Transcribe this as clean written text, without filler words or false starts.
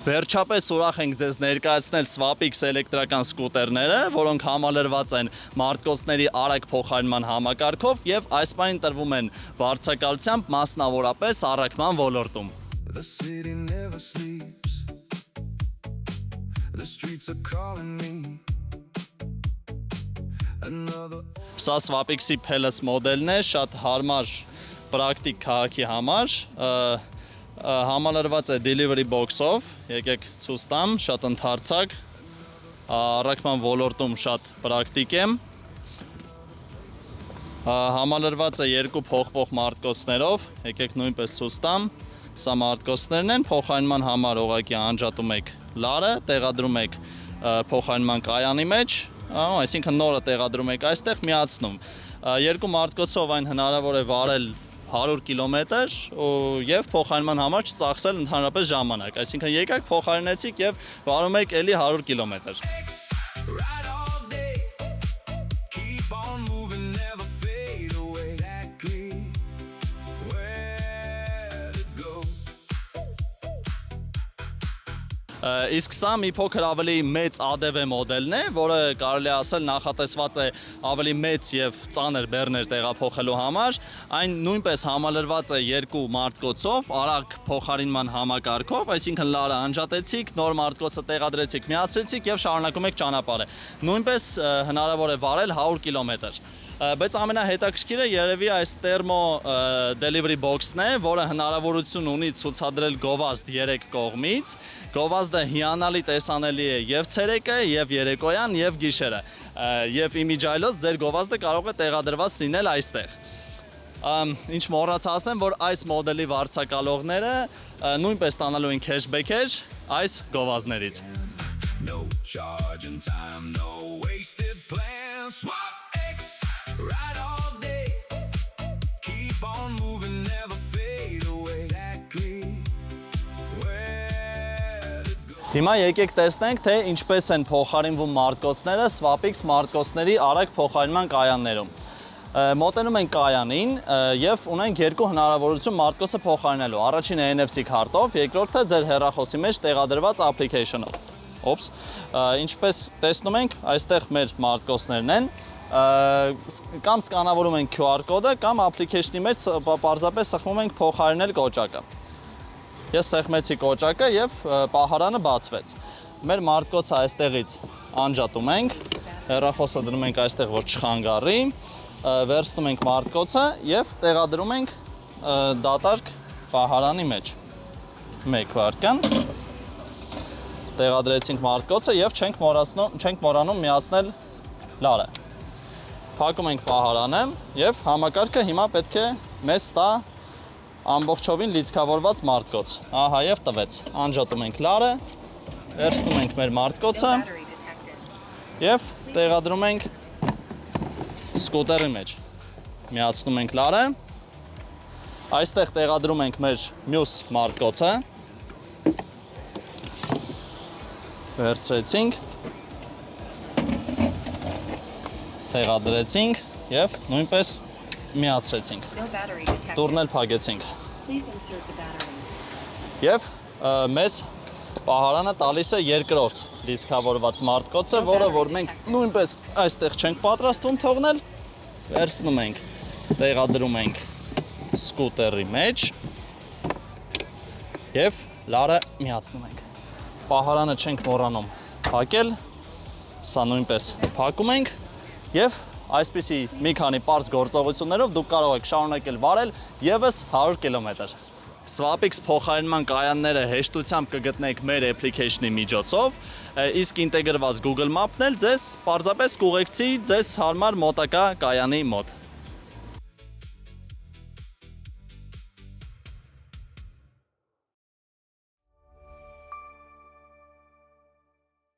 Վերջապես ուրախ ենք ձեզ ներկայացնել Swapix էլեկտրական սկուտերները, որոնք համալրված են մարտկոցների արագ փոխարինման համակարգով եւ այս պահին տրվում են վարձակալությամբ մասնավորապես առաքման ոլորտում։ The city never sleeps. The streets are calling me. Another Սա Swapix-ի Plus մոդելն է, շատ հարմար պրակտիկ քաղաքի համար, համալրված է delivery box-ով, եկեք ցույց տամ, շատ ընդարձակ, առաքման ոլորտում շատ պրակտիկ է, համալրված է երկու փոխվող մարտկոցներով, եկեք նույնպես ցույց տամ, սա մարտկոցներն են, փոխարինման համար ուղղակի անջատում եք լարը, տեղադրում եք փոխարինման կայանի մեջ, այսինքն նորը տեղադրում եք այստեղ, միացնում։ Երկու մարտկոցով այն հնարավոր է վարել 100 կիլոմետր եւ փոխարինման համար չծախսել ընդհանրապես ժամանակ, այսինքն եկեք փոխարինեցիք եւ վարում եք էլի 100 կիլոմետր։ ride all day. Keep on moving, never fade away. Exactly where to go. Իսկ սա մի փոքր ավելի մեծ ADV մոդելն է, որը կարելի է ասել նախատեսված է ավելի մեծ եւ ծանր բեռներ տեղափոխելու համար, այն նույնպես համալրված է երկու մարտկոցով, արագ փոխարինման համակարգով, այսինքն լարը անջատեցիք, նոր մարտկոցը տեղադրեցիք, միացրեցիք եւ շարունակում եք ճանապարհը։ Նույնպես հնարավոր է վարել 100 կիլոմետր։ Բայց ամենահետաքրքիրը երևի այս Thermo delivery box-ն է, որը հնարավորություն ունի ցուցադրել գովազդ 3 կողմից։ Գովազդը հիանալի տեսանելի է եւ ցերեկը, եւ երեկոյան, եւ գիշերը։ Եվ իմիջայլոց ձեր գովազդը կարող է տեղադրված լինել այստեղ։ Ինչ մոռացա ասեմ, որ այս մոդելի վարձակալողները նույնպես ստանալու են cashback-եր այս գովազդներից։ No charge and time, no wasted plans. Swapix, ride all day. Keep on moving, never fade away. Exactly where to go. Հիմա եկեք տեսնենք, թե ինչպես են փոխարինվում մարտկոցները Swapix մարտկոցների արագ փոխարինման կայաններում։ Մոտենում ենք կայանին եւ ունենք երկու հնարավորություն մարտկոցը փոխարինելու։ Առաջինը NFC քարտով, երկրորդը ձեր հեռախոսի մեջ տեղադրված application-ով։ Օպս, ինչպես տեսնում ենք, այստեղ մեր մարտկոցներն են, կամ սկանավորում ենք QR կոդը, կամ application-ի մեջ պարզապես սեղմում ենք փոխարինել կոճակը։ Ես սեղմեցի կոճակը եւ պահարանը բացվեց։ Մեր մարտկոցը այստեղից անջատում ենք, հեռախոսը դնում ենք այստեղ, որ չխանգարի, վերցնում ենք մարտկոցը եւ տեղադրում ենք դատարկ պահարանի մեջ։ 1 վայրկյան տեղադրեցինք մարտկոցը եւ չենք մոռանում միացնել լարը։ Փակում ենք պահարանը եւ համակարգը հիմա պետք է մեզ տա ամբողջովին լիցքավորված մարտկոց։ Ահա եւ տվեց։ Անջատում ենք լարը, վերցնում ենք մեր մարտկոցը եւ տեղադրում ենք սկուտերի մեջ։ Միացնում ենք լարը։ Այստեղ տեղադրում ենք մեր մյուս մարտկոցը։ Վերցրեցինք, տեղադրեցինք եւ նույնպես միացրեցինք։ Դուռն էլ փակեցինք։ Եվ մեզ պահարանը տալիս է երկրորդ լիցքավորված մարտկոցը, որը որ մենք նույնպես այստեղ չենք պատրաստվում թողնել, վերցնում ենք, տեղադրում ենք սկուտերի մեջ եւ լարը միացնում ենք։ Պահարանը չենք մոռանում փակել, սա նույնպես փակում ենք եւ այսպիսի մի քանի պարզ գործողություններով դուք կարող եք շարունակել վարել եւս 100 կիլոմետր։ Swapix փոխարինման կայանները հեշտությամբ կգտնեք մեր application-ի միջոցով, իսկ ինտեգրված Google Map-ն էլ ձեզ պարզապես կուղեկցի ձեզ հարմար մոտակա կայանի մոտ։